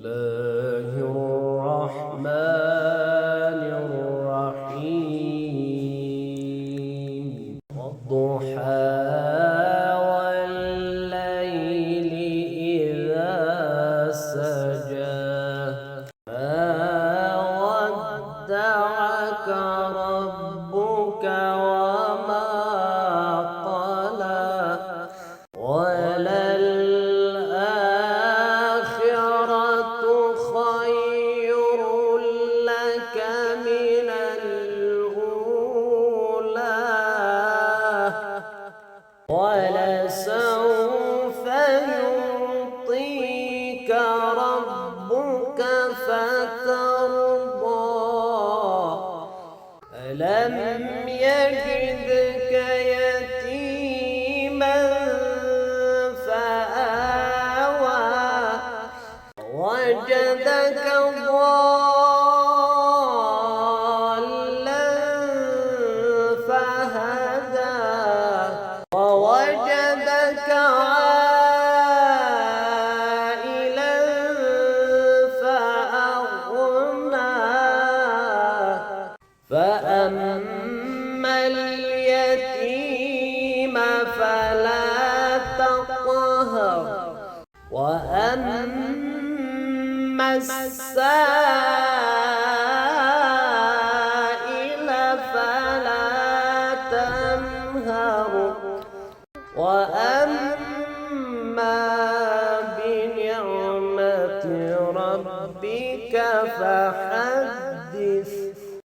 الله الرحمن الرحيم والضحى والليل إذا سجى ما ودعك ربك وما قلى وللآخرة خير لك من الأولى ولسوف يعطيك ربك فترضى ألم يجدك يتيما فآوى وجدك ضالا فهدى ووجدك عائلا فأغنى فأما اليتيم فلا تقهر وأما السائل فلا تنهر وأما